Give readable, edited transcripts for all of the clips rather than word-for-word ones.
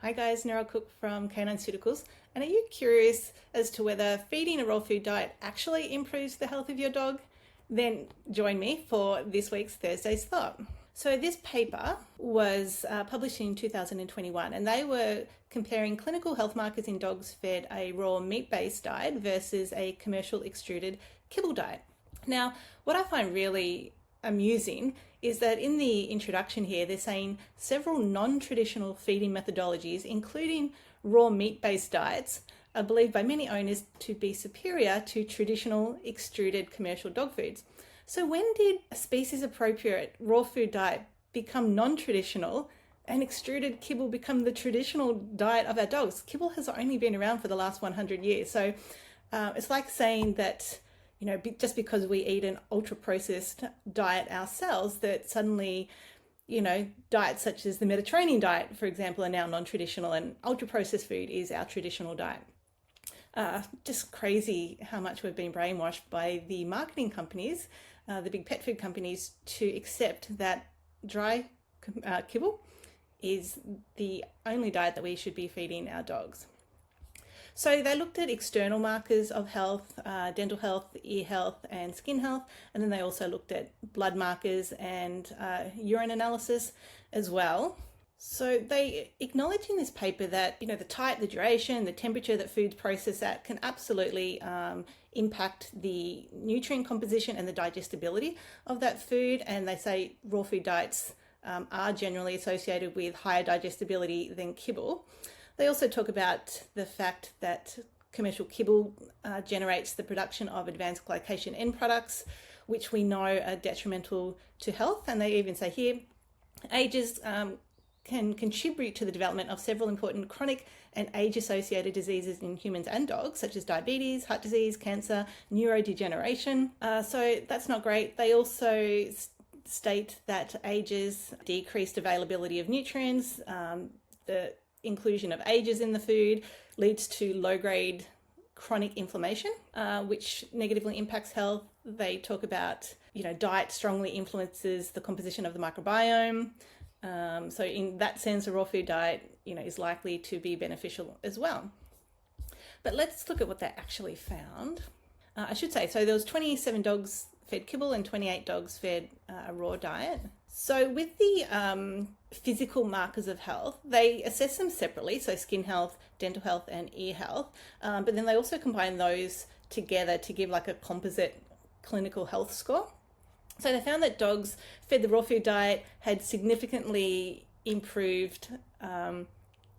Hi guys, Nora Cook from Canine Pharmaceuticals. And are you curious as to whether feeding a raw food diet actually improves the health of your dog? Then join me for this week's Thursday's Thought. So this paper was published in 2021 and they were comparing clinical health markers in dogs fed a raw meat-based diet versus a commercial extruded kibble diet. Now, what I find really amusing is that in the introduction here, they're saying several non-traditional feeding methodologies, including raw meat-based diets, are believed by many owners to be superior to traditional extruded commercial dog foods. So when did a species-appropriate raw food diet become non-traditional and extruded kibble become the traditional diet of our dogs? Kibble has only been around for the last 100 years. So it's like saying that just because we eat an ultra-processed diet ourselves, that suddenly, diets such as the Mediterranean diet, for example, are now non-traditional and ultra-processed food is our traditional diet. Just crazy how much we've been brainwashed by the marketing companies, the big pet food companies, to accept that dry kibble is the only diet that we should be feeding our dogs. So they looked at external markers of health, dental health, ear health, and skin health. And then they also looked at blood markers and urine analysis as well. So they acknowledge in this paper that, the type, the duration, the temperature that food's processed at can absolutely impact the nutrient composition and the digestibility of that food. And they say raw food diets are generally associated with higher digestibility than kibble. They also talk about the fact that commercial kibble generates the production of advanced glycation end products, which we know are detrimental to health. And they even say here, ages can contribute to the development of several important chronic and age-associated diseases in humans and dogs, such as diabetes, heart disease, cancer, neurodegeneration. So that's not great. They also state that ages decreased availability of nutrients, the inclusion of ages in the food leads to low-grade chronic inflammation, which negatively impacts health. They talk about, diet strongly influences the composition of the microbiome. So in that sense, a raw food diet, is likely to be beneficial as well. But let's look at what they actually found. I should say, so there was 27 dogs fed kibble and 28 dogs fed a raw diet. So with the physical markers of health, they assess them separately, so skin health, dental health, and ear health. But then they also combine those together to give like a composite clinical health score. So they found that dogs fed the raw food diet had significantly improved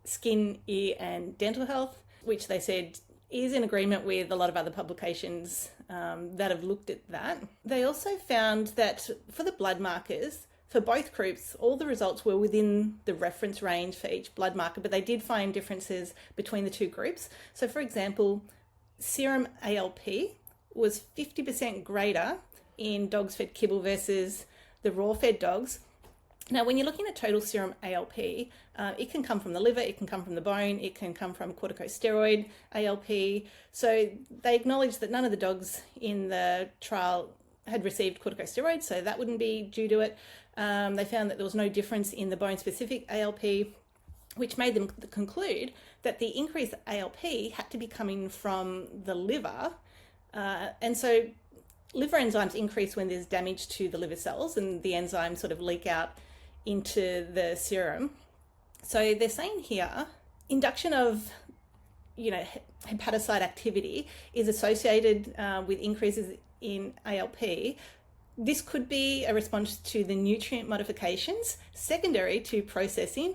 skin, ear, and dental health, which they said is in agreement with a lot of other publications that have looked at that. They also found that for the blood markers, for both groups, all the results were within the reference range for each blood marker, but they did find differences between the two groups. So for example, serum ALP was 50% greater in dogs fed kibble versus the raw fed dogs. Now, when you're looking at total serum ALP, it can come from the liver, it can come from the bone, it can come from corticosteroid ALP. So they acknowledged that none of the dogs in the trial had received corticosteroids, so that wouldn't be due to it. They found that there was no difference in the bone-specific ALP, which made them conclude that the increased ALP had to be coming from the liver. And so liver enzymes increase when there's damage to the liver cells, and the enzymes sort of leak out into the serum. So they're saying here, induction of hepatocyte activity is associated with increases in ALP. This could be a response to the nutrient modifications secondary to processing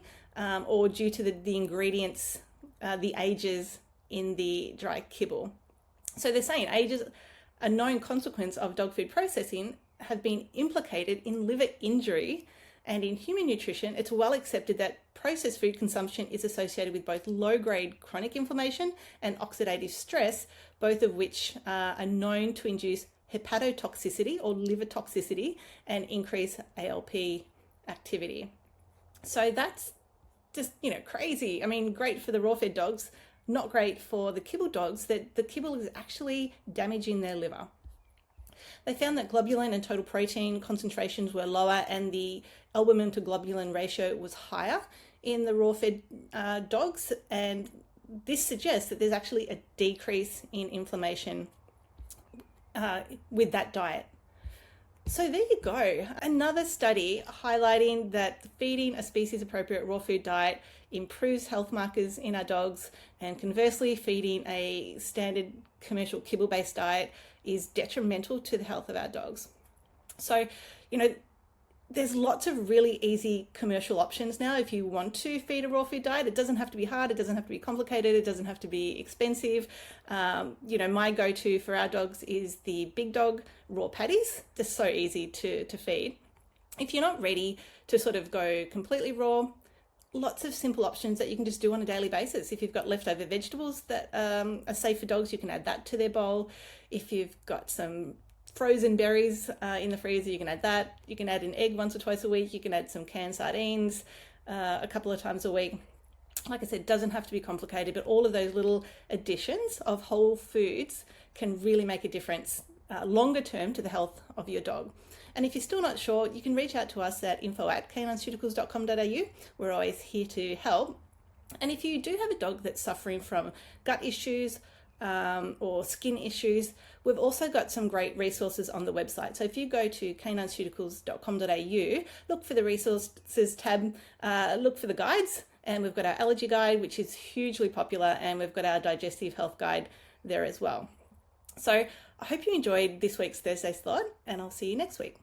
or due to the ingredients, the ages in the dry kibble. So they're saying ages, a known consequence of dog food processing, have been implicated in liver injury, and in human nutrition, it's well accepted that processed food consumption is associated with both low-grade chronic inflammation and oxidative stress, both of which are known to induce hepatotoxicity or liver toxicity and increase ALP activity. So that's just, crazy. I mean, great for the raw-fed dogs, not great for the kibble dogs, that the kibble is actually damaging their liver. They found that globulin and total protein concentrations were lower and the albumin to globulin ratio was higher in the raw-fed dogs, and this suggests that there's actually a decrease in inflammation with that diet. So there you go, another study highlighting that feeding a species-appropriate raw food diet improves health markers in our dogs, and conversely, feeding a standard commercial kibble-based diet is detrimental to the health of our dogs. So, there's lots of really easy commercial options now if you want to feed a raw food diet. It doesn't have to be hard, it doesn't have to be complicated, it doesn't have to be expensive. My go-to for our dogs is the Big Dog raw patties. They're so easy to feed. If you're not ready to sort of go completely raw, lots of simple options that you can just do on a daily basis. If you've got leftover vegetables that are safe for dogs, you can add that to their bowl. If you've got some frozen berries in the freezer, you can add that. You can add an egg once or twice a week. You can add some canned sardines a couple of times a week. Like I said, it doesn't have to be complicated, but all of those little additions of whole foods can really make a difference longer term to the health of your dog. And if you're still not sure, you can reach out to us at info@canineceuticals.com.au. We're always here to help. And if you do have a dog that's suffering from gut issues, or skin issues, we've also got some great resources on the website. So if you go to canineceuticals.com.au, look for the resources tab, look for the guides, and we've got our allergy guide, which is hugely popular, and we've got our digestive health guide there as well. So I hope you enjoyed this week's Thursday slot, and I'll see you next week.